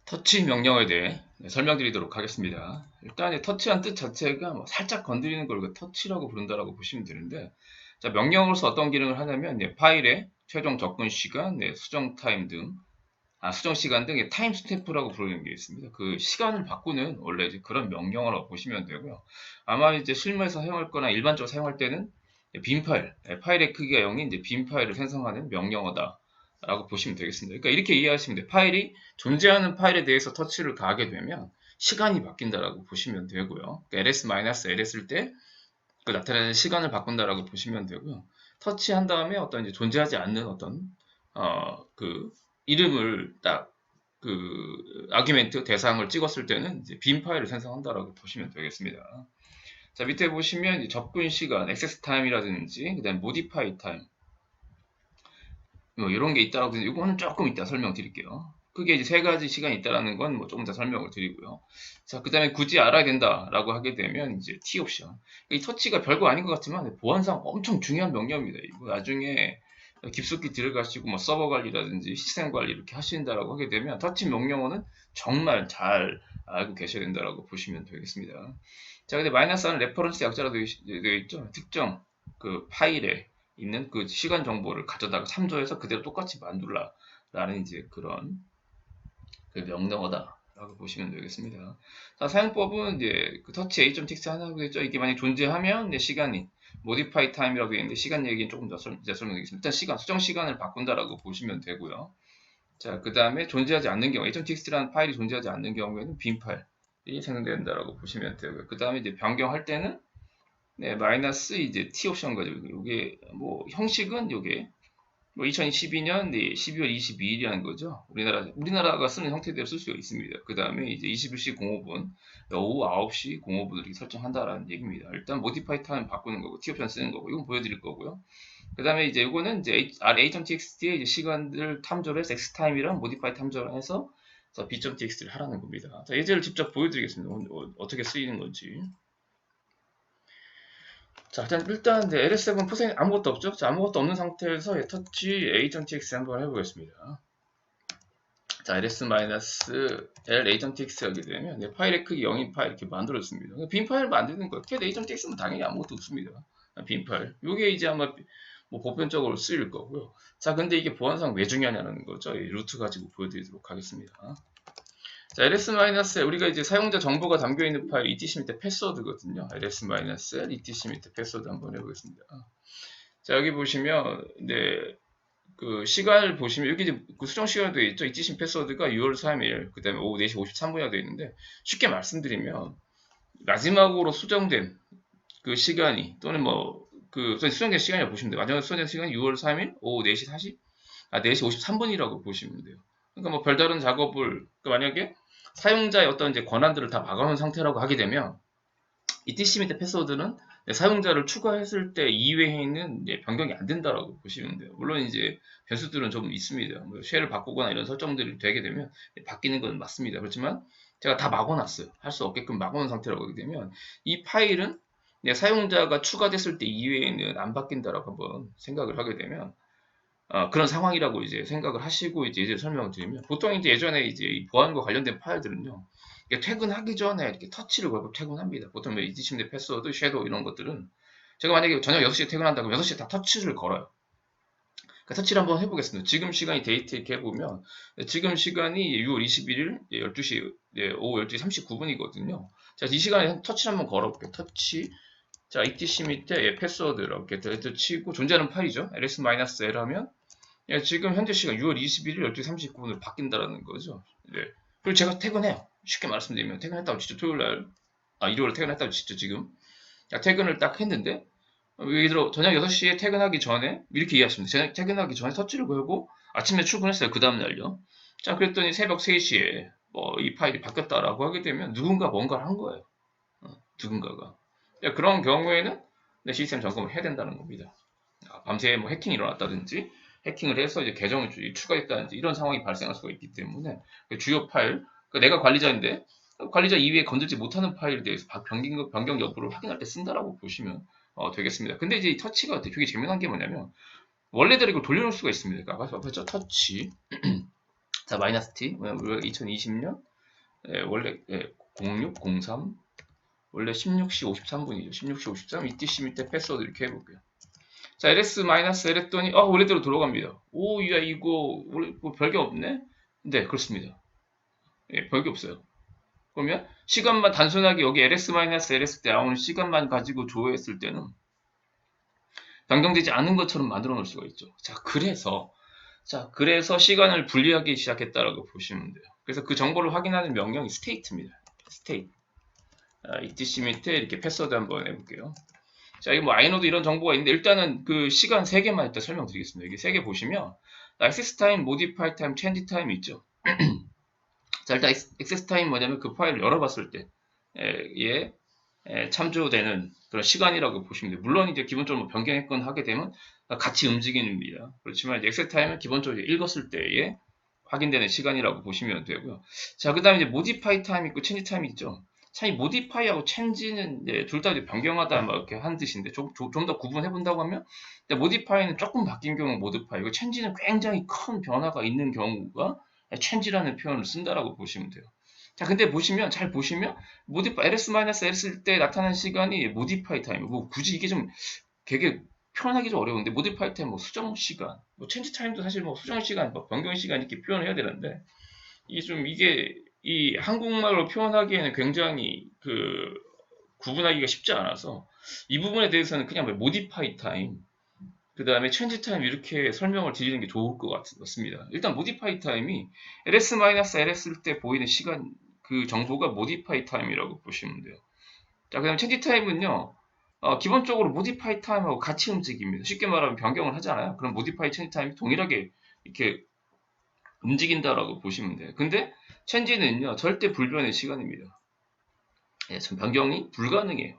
터치 명령에 대해 설명드리도록 하겠습니다. 일단 터치한 뜻 자체가 뭐 살짝 건드리는 걸 터치라고 부른다라고 보시면 되는데, 자, 명령으로서 어떤 기능을 하냐면 파일의 최종 접근 시간, 수정 타임 등, 수정 시간 등의 타임 스탬프라고 부르는 게 있습니다. 그 시간을 바꾸는 원래 이제 그런 명령어라고 보시면 되고요. 아마 이제 실무에서 사용할 거나 일반적으로 사용할 때는 빈 파일, 파일의 크기가 0인 이제 빈 파일을 생성하는 명령어다. 라고 보시면 되겠습니다. 그러니까 이렇게 이해하시면 돼요. 파일이 존재하는 파일에 대해서 터치를 가하게 되면 시간이 바뀐다라고 보시면 되고요. 그러니까 ls-ls일 때 그 나타나는 시간을 바꾼다라고 보시면 되고요. 터치한 다음에 어떤 이제 존재하지 않는 어떤 그 이름을 딱 그 아규멘트 대상을 찍었을 때는 이제 빈 파일을 생성한다라고 보시면 되겠습니다. 자, 밑에 보시면 접근 시간, 액세스 타임이라든지 그다음 모디파이 타임 뭐 이런 게 있다라고 해서 이거는 조금 이따 설명드릴게요. 크게 이제 세 가지 시간이 있다라는 건 뭐 조금 더 설명을 드리고요. 자, 그 다음에 굳이 알아야 된다라고 하게 되면 이제 T 옵션. 이 터치가 별거 아닌 것 같지만 보안상 엄청 중요한 명령입니다. 이거 나중에 깊숙이 들어가시고 뭐 서버 관리라든지 시스템 관리 이렇게 하신다라고 하게 되면 터치 명령어는 정말 잘 알고 계셔야 된다라고 보시면 되겠습니다. 자, 근데 마이너스는 레퍼런스 약자로 되어 있죠. 특정 그 파일에 있는 그 시간 정보를 가져다가 참조해서 그대로 똑같이 만들라라는 이제 그런 그 명령어다라고 보시면 되겠습니다. 자, 사용법은 이제 그 터치 a.txt 하나고 있죠. 이게 만약 존재하면 시간이 modify time이라고 되어 있는데 시간 얘기는 조금 더 설명드리겠습니다. 일단 시간, 수정 시간을 바꾼다라고 보시면 되고요. 자, 그 다음에 존재하지 않는 경우, a.txt라는 파일이 존재하지 않는 경우에는 빈 파일이 생성된다라고 보시면 되고요. 그 다음에 이제 변경할 때는 마이너스 이제 T 옵션 가지고 이게 뭐 형식은 이게 뭐 2012년 12월 22일이라는 거죠. 우리나라가 쓰는 형태대로 쓸 수가 있습니다. 그 다음에 이제 21시 05분, 오후 9시 05분 이렇게 설정한다라는 얘기입니다. 일단 모디파이 타임 바꾸는 거고 T 옵션 쓰는 거고 이건 보여드릴 거고요. 그 다음에 이제 이거는 이제 a.txt의 이제 시간을 탐조를 해서 x타임이랑 모디파이 탐조를 해서 b.txt를 하라는 겁니다. 자, 예제를 직접 보여드리겠습니다. 어떻게 쓰이는 건지. 자, 일단 LS7 포생이 아무것도 없죠? 자, 아무것도 없는 상태에서 터치 a.txt 한번 해보겠습니다. 자, ls-l a.txt 하게 되면 파일의 크기 0인 파일 이렇게 만들어졌습니다. 빈 파일 만드는 거예요. cat a.txt는 당연히 아무것도 없습니다. 빈 파일. 이게 이제 아마 뭐 보편적으로 쓰일 거고요. 자, 근데 이게 보안상 왜 중요하냐는 거죠. 이 루트 가지고 보여드리도록 하겠습니다. 자, ls-l 우리가 이제 사용자 정보가 담겨 있는 파일 etc 밑에 패스워드거든요. ls-l etc 밑에 패스워드 한번 해보겠습니다. 자, 여기 보시면 그 시간을 보시면 여기 이제 그 수정 시간이 되어 있죠. etc 패스워드가 6월 3일 그다음에 오후 4시 53분이라고 되어 있는데 쉽게 말씀드리면 마지막으로 수정된 그 시간이 또는 뭐 그 수정된 시간이라고 보시면 돼요. 마지막으로 수정된 시간이 6월 3일 오후 4시 4시 53분이라고 보시면 돼요. 그러니까 뭐 별다른 작업을 그러니까 만약에 사용자의 어떤 이제 권한들을 다 막아놓은 상태라고 하게 되면 etc 밑에 패스워드는 사용자를 추가했을 때 이외에는 변경이 안 된다라고 보시면 돼요. 물론 이제 변수들은 좀 있습니다. 뭐 쉘을 바꾸거나 이런 설정들이 되게 되면 바뀌는 건 맞습니다. 그렇지만 제가 다 막아놨어요. 할 수 없게끔 막아놓은 상태라고 하게 되면 이 파일은 사용자가 추가됐을 때 이외에는 안 바뀐다라고 한번 생각을 하게 되면 그런 상황이라고 이제 생각을 하시고 이제 설명을 드리면 보통 이제 예전에 이제 이 보안과 관련된 파일들은요. 퇴근하기 전에 이렇게 터치를 걸고 퇴근합니다. 보통 잊으시면 패스워드, 섀도우 이런 것들은 제가 만약에 저녁 6시에 퇴근한다 그러면 6시에 다 터치를 걸어요. 그러니까 터치를 한번 해보겠습니다. 지금 시간이 데이트 이렇게 해보면 지금 시간이 6월 21일 12시 오후 12시 39분이거든요. 자, 이 시간에 터치를 한번 걸어볼게요. 터치 자, etc 밑에 패스워드 이렇게 치고 존재하는 파일이죠. ls-l 하면 지금 현재 시간 6월 21일 12시 39분으로 바뀐다라는 거죠. 네. 그리고 제가 퇴근해요. 쉽게 말씀드리면 퇴근했다고 진짜 토요일날 일요일에 퇴근했다고 진짜 지금 퇴근을 딱 했는데 예를 들어 저녁 6시에 퇴근하기 전에 이렇게 이해하시면 돼요. 저녁 퇴근하기 전에 터치를 걸고 아침에 출근했어요. 그 다음날요. 자, 그랬더니 새벽 3시에 뭐 이 파일이 바뀌었다라고 하게 되면 누군가 뭔가를 한 거예요. 누군가가. 그런 경우에는 시스템 점검을 해야 된다는 겁니다. 밤새 뭐 해킹이 일어났다든지 해킹을 해서 이제 계정을 추가했다든지 이런 상황이 발생할 수가 있기 때문에 주요 파일, 내가 관리자인데 관리자 이외에 건들지 못하는 파일에 대해서 변경 여부를 확인할 때 쓴다라고 보시면 되겠습니다. 근데 이제 터치가 되게 재미난 게 뭐냐면 원래대로 이걸 돌려놓을 수가 있습니다. 아까 봤죠? 터치 자, 마이너스 t. 우리가 2020년 원래 06, 03 원래 16시 53분이죠. 16시 53 ETC 밑에 패스워드 이렇게 해볼게요. 자, ls-l 했더니 원래대로 돌아갑니다. 오, 야, 이거 원래 뭐 별게 없네? 네, 그렇습니다. 예, 별게 없어요. 그러면 시간만 단순하게 여기 ls-l 했을 때 나오는 시간만 가지고 조회했을 때는 변경되지 않은 것처럼 만들어 놓을 수가 있죠. 자, 그래서 시간을 분리하기 시작했다라고 보시면 돼요. 그래서 그 정보를 확인하는 명령이 state입니다. state. etc 밑에 이렇게 패스워드 한번 해볼게요. 자, 이거 뭐 아이노드 이런 정보가 있는데 일단은 그 시간 3개만 일단 설명드리겠습니다. 여기 3개 보시면 access time, modify time, change time 있죠. 자, 일단 access time 뭐냐면 그 파일을 열어봤을 때 참조되는 그런 시간이라고 보시면 돼요. 물론 이제 기본적으로 뭐 변경했건 하게 되면 같이 움직입니다. 그렇지만 이제 access time은 기본적으로 읽었을 때에 확인되는 시간이라고 보시면 되고요. 자, 그 다음에 이제 modify time 있고 change time 있죠. 참 이 modify하고 change는 둘 다 변경하다 막 이렇게 한 뜻인데 좀 더 구분해 본다고 하면 modify는 조금 바뀐 경우 modify이고 change는 굉장히 큰 변화가 있는 경우가 change라는 표현을 쓴다라고 보시면 돼요. 자, 근데 잘 보시면 modify ls-l 쓸 때 나타나는 시간이 modify time. 뭐 굳이 이게 좀 되게 표현하기 좀 어려운데 modify time 뭐 수정 시간, 뭐 change time도 사실 뭐 수정 시간, 뭐 변경 시간 이렇게 표현해야 되는데 이게 이 한국말로 표현하기에는 굉장히 구분하기가 쉽지 않아서 이 부분에 대해서는 그냥 modify time, 그 다음에 change time 이렇게 설명을 드리는 게 좋을 것 같습니다. 일단 modify time이 ls-l 쓸 때 보이는 시간 그 정보가 modify time이라고 보시면 돼요. 자, 그다음 change time은요. 기본적으로 modify time하고 같이 움직입니다. 쉽게 말하면 변경을 하잖아요. 그럼 modify change time이 동일하게 이렇게 움직인다라고 보시면 돼요. 근데 change는요, 절대 불변의 시간입니다. 예, 변경이 불가능해요.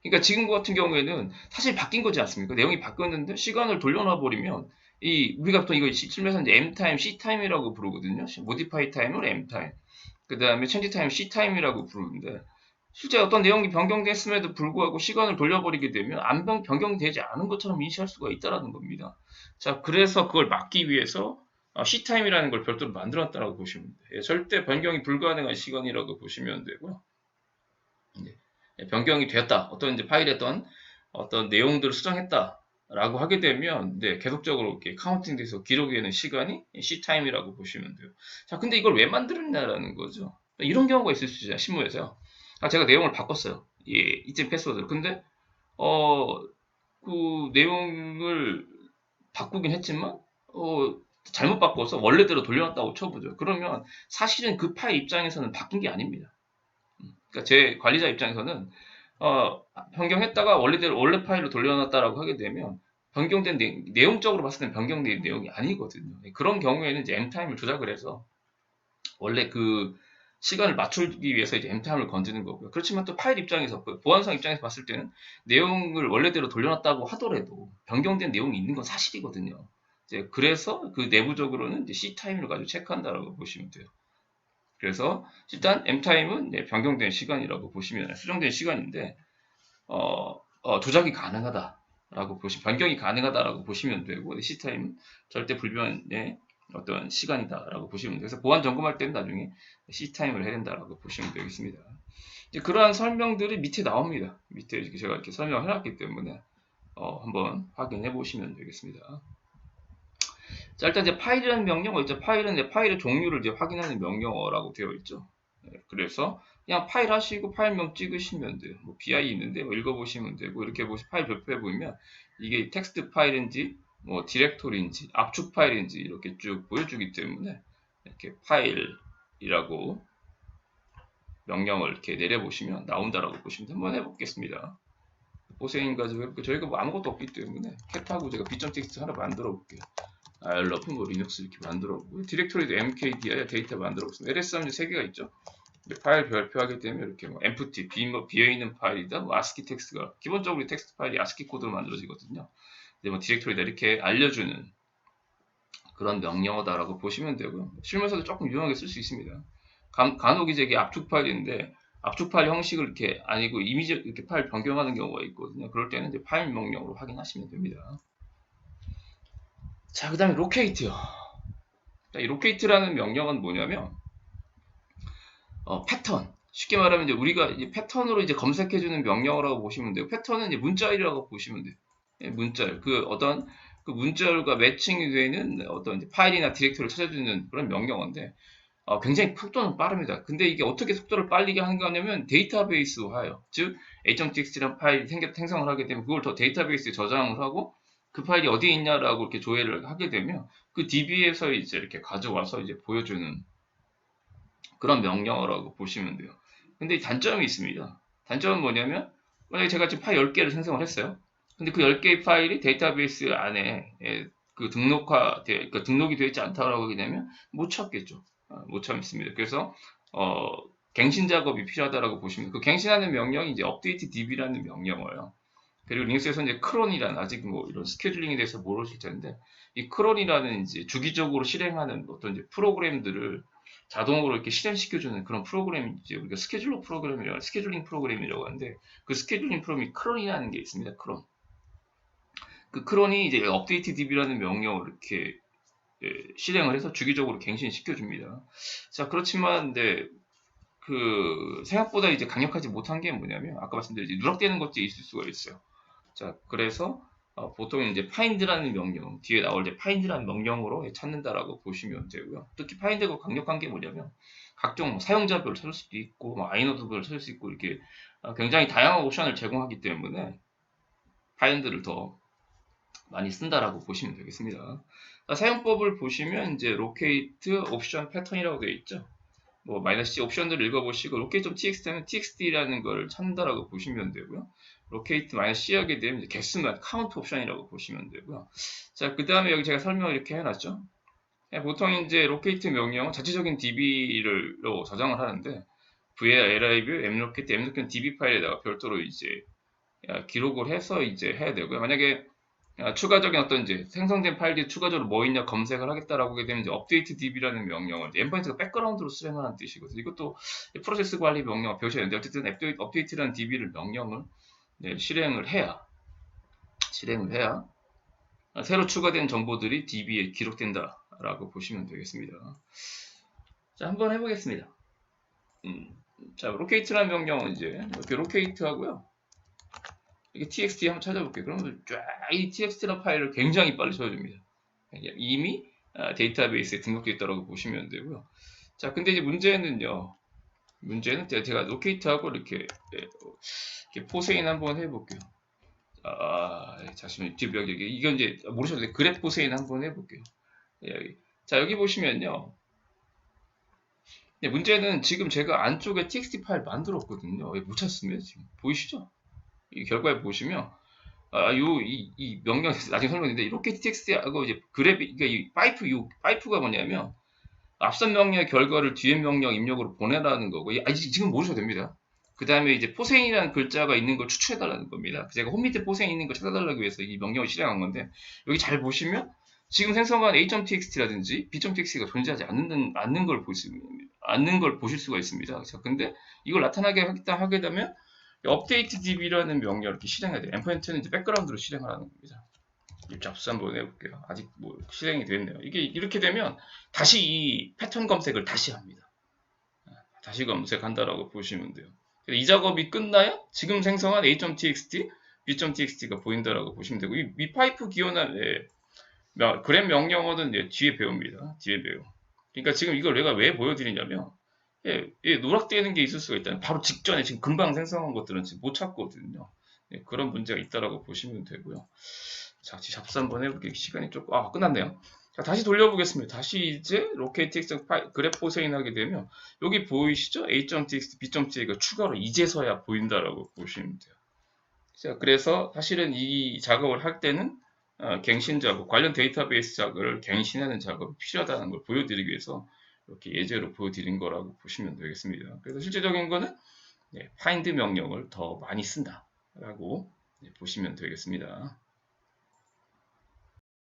그러니까 지금 같은 경우에는 사실 바뀐 거지 않습니까? 내용이 바뀌었는데 시간을 돌려놔 버리면 우리가 보통 이거 실무에서 이제 M 타임, C 타임이라고 부르거든요. modify 타임을 M 타임, 그 다음에 change 타임 C 타임이라고 부르는데 실제 어떤 내용이 변경됐음에도 불구하고 시간을 돌려버리게 되면 변경되지 않은 것처럼 인식할 수가 있다라는 겁니다. 자, 그래서 그걸 막기 위해서 C타임이라는 걸 별도로 만들었다라고 보시면 돼요. 예, 절대 변경이 불가능한 시간이라고 보시면 되고요. 예, 변경이 되었다. 어떤 이제 파일에 어떤 내용들을 수정했다라고 하게 되면 계속적으로 이렇게 카운팅돼서 기록이 되는 시간이 C타임이라고 보시면 돼요. 자, 근데 이걸 왜 만들었냐라는 거죠. 이런 경우가 있을 수 있어요. 실무에서요. 제가 내용을 바꿨어요. 예, 이쯤 패스워드를. 근데 그 내용을 바꾸긴 했지만 잘못 바꿔서 원래대로 돌려놨다고 쳐보죠. 그러면 사실은 그 파일 입장에서는 바뀐 게 아닙니다. 그러니까 제 관리자 입장에서는 변경했다가 원래 파일로 돌려놨다라고 하게 되면 변경된 내용적으로 봤을 때는 변경된 내용이 아니거든요. 그런 경우에는 이제 M타임을 조작을 해서 원래 그 시간을 맞추기 위해서 이제 M타임을 건드는 거고요. 그렇지만 또 파일 입장에서, 보안상 입장에서 봤을 때는 내용을 원래대로 돌려놨다고 하더라도 변경된 내용이 있는 건 사실이거든요. 이제 그래서 그 내부적으로는 이제 C타임을 가지고 체크한다라고 보시면 돼요. 그래서 일단 M타임은 변경된 시간이라고 보시면, 수정된 시간인데, 조작이 가능하다라고 변경이 가능하다라고 보시면 되고, C타임은 절대 불변의 어떤 시간이다라고 보시면 돼요. 그래서 보안 점검할 때는 나중에 C타임을 해야 된다라고 보시면 되겠습니다. 이제 그러한 설명들이 밑에 나옵니다. 밑에 이렇게 제가 이렇게 설명을 해놨기 때문에 한번 확인해 보시면 되겠습니다. 자, 일단 이제 파일이라는 명령어 있죠. 파일은 이제 파일의 종류를 이제 확인하는 명령어라고 되어 있죠. 그래서 그냥 파일 하시고 파일명 찍으시면 돼요. 뭐 BI 있는데 뭐 읽어보시면 되고, 이렇게 파일 별표에 보이면 이게 텍스트 파일인지 뭐 디렉토리인지 압축 파일인지 이렇게 쭉 보여주기 때문에 이렇게 파일이라고 명령을 이렇게 내려보시면 나온다라고 보시면 돼요. 한번 해보겠습니다. 고생 가지고 해볼게요. 저희가 뭐 아무것도 없기 때문에 캣하고 제가 b.txt 하나 만들어 볼게요. 알러프 뭐 리눅스 이렇게 만들어 보고, 디렉토리도 mkdir 데이터 만들어 보겠습니다. ls 이제 3개가 있죠. 파일 별표하게 되면 이렇게 뭐 empty 비어있는 파일이다, 뭐 ASCII 텍스트가 기본적으로 텍스트 파일이 ASCII 코드로 만들어지거든요. 근데 뭐 디렉토리다 이렇게 알려주는 그런 명령어다라고 보시면 되고요. 실무에서도 조금 유용하게 쓸 수 있습니다. 간혹 이제 이게 압축 파일인데 압축 파일 형식을 이렇게 아니고 이미지 이렇게 파일 변경하는 경우가 있거든요. 그럴 때는 이제 파일 명령으로 확인하시면 됩니다. 자, 그 다음에 로케이트요. 자, 이 로케이트라는 명령은 뭐냐면 패턴. 쉽게 말하면 이제 우리가 이제 패턴으로 이제 검색해주는 명령어라고 보시면 돼요. 패턴은 이제 문자열이라고 보시면 돼요. 예, 문자열. 어떤 그 문자열과 매칭이 되는 어떤 이제 파일이나 디렉토리를 찾아주는 그런 명령어인데 굉장히 속도는 빠릅니다. 근데 이게 어떻게 속도를 빠르게 하는 거냐면 데이터베이스화예요. 즉 h.txt라는 파일이 생성을 하게 되면 그걸 더 데이터베이스에 저장을 하고 그 파일이 어디에 있냐라고 이렇게 조회를 하게 되면 그 DB에서 이제 이렇게 가져와서 이제 보여주는 그런 명령어라고 보시면 돼요. 근데 단점이 있습니다. 단점은 뭐냐면 만약에 제가 지금 파일 10개를 생성을 했어요. 근데 그 10개의 파일이 데이터베이스 안에 그 등록이 되어 있지 않다고 하게 되면 못 찾겠죠. 못 참습니다. 그래서 갱신 작업이 필요하다고 보시면 그 갱신하는 명령이 이제 update db라는 명령어예요. 그리고 리눅스에서 이제 크론이라는 아직 뭐 이런 스케줄링에 대해서 모르실 텐데 이 크론이라는 이제 주기적으로 실행하는 어떤 이제 프로그램들을 자동으로 이렇게 실행시켜주는 그런 프로그램이 이제 우리가 스케줄링 프로그램이라고 하는데 그 스케줄링 프로그램이 크론이라는 게 있습니다. 크론. 그 크론이 이제 update db라는 명령을 이렇게 실행을 해서 주기적으로 갱신시켜줍니다. 자, 그렇지만 그 생각보다 이제 강력하지 못한 게 뭐냐면 아까 말씀드린 누락되는 것들이 있을 수가 있어요. 자, 그래서 보통 이제 find라는 명령 뒤에 나올 때 find라는 명령으로 찾는다라고 보시면 되고요. 특히 find가 강력한 게 뭐냐면 각종 뭐 사용자별을 찾을 수도 있고 뭐 아이노드별을 찾을 수 있고 이렇게 굉장히 다양한 옵션을 제공하기 때문에 find를 더 많이 쓴다라고 보시면 되겠습니다. 자, 사용법을 보시면 이제 locate 옵션 패턴이라고 되어 있죠. 뭐 -c 옵션들을 읽어보시고 locate.txt 하면 txt라는 걸 찾는다라고 보시면 되고요. locate -c 하게 되면 이제 개수만 count 옵션이라고 보시면 되고요. 자, 그 다음에 여기 제가 설명을 이렇게 해놨죠. 보통 이제 locate 명령은 자체적인 db로 저장을 하는데 var, lib, mlocate, mlocate db 파일에다가 별도로 이제 기록을 해서 이제 해야 되고요. 만약에 추가적인 어떤 이제 생성된 파일들이 추가적으로 뭐 있냐 검색을 하겠다라고 하게 되면 이제 update db라는 명령을 endpoint가 백그라운드로 수행하는 뜻이거든요. 이것도 프로세스 관리 명령 배우셔야 되는데 어쨌든 update라는 db를 명령을 실행을 해야 새로 추가된 정보들이 db에 기록된다라고 보시면 되겠습니다. 자, 한번 해보겠습니다. 자, locate라는 명령은 이제 이렇게 locate 하고요. 이게 txt 한번 찾아볼게요. 그러면 쫙 이 txt라는 파일을 굉장히 빨리 찾아줍니다. 이미 데이터베이스에 등록되어 있다고 보시면 되고요. 자, 근데 이제 문제는 제가 locate하고 이렇게 포세인 한번 해볼게요. 잠시만요. 이건 이제 모르셔도 돼요. 그래프 포세인 한번 해볼게요. 자, 여기 보시면요. 문제는 지금 제가 안쪽에 txt 파일 만들었거든요. 못 찾습니다. 지금 보이시죠? 이 결과에 보시면 이 명령 나중에 설명드리는데 이렇게 txt하고 이제 그러니까 이 파이프가 뭐냐면 앞선 명령의 결과를 뒤에 명령 입력으로 보내라는 거고 지금 모르셔도 됩니다. 그 다음에 이제 포세인이라는 글자가 있는 걸 추출해달라는 겁니다. 제가 홈 밑에 포세인 있는 걸 찾아달라고 해서 이 명령을 실행한 건데 여기 잘 보시면 지금 생성한 a.txt라든지 b.txt가 존재하지 않는 걸 보실 수가 있습니다. 자, 근데 이걸 나타나게 하게 되면 update db라는 명령을 이렇게 실행해야 돼요. endpoint는 이제 백그라운드로 실행을 하는 겁니다. 잡수 한번 해볼게요. 아직 뭐 실행이 됐네요. 이게 이렇게 되면 다시 이 패턴 검색을 다시 합니다. 다시 검색한다라고 보시면 돼요. 이 작업이 끝나야 지금 생성한 a.txt, b.txt가 보인다라고 보시면 되고 이 파이프 기원한 그램 명령어는 뒤에 배웁니다. 뒤에 배워. 그러니까 지금 이걸 내가 왜 보여드리냐면 누락되는 게 있을 수가 있다. 바로 직전에 지금 금방 생성한 것들은 지금 못 찾거든요. 그런 문제가 있다라고 보시면 되고요. 자, 잡수 한번 해볼게요. 시간이 조금 끝났네요. 자, 다시 돌려보겠습니다. 다시 이제 locate.txt 그래프 포세인 하게 되면 여기 보이시죠? a.txt, b.txt가 추가로 이제서야 보인다라고 보시면 돼요. 자, 그래서 사실은 이 작업을 할 때는 갱신 작업, 관련 데이터베이스 작업을 갱신하는 작업이 필요하다는 걸 보여드리기 위해서 이렇게 예제로 보여드린 거라고 보시면 되겠습니다. 그래서 실제적인 거는 find 명령을 더 많이 쓴다라고 보시면 되겠습니다.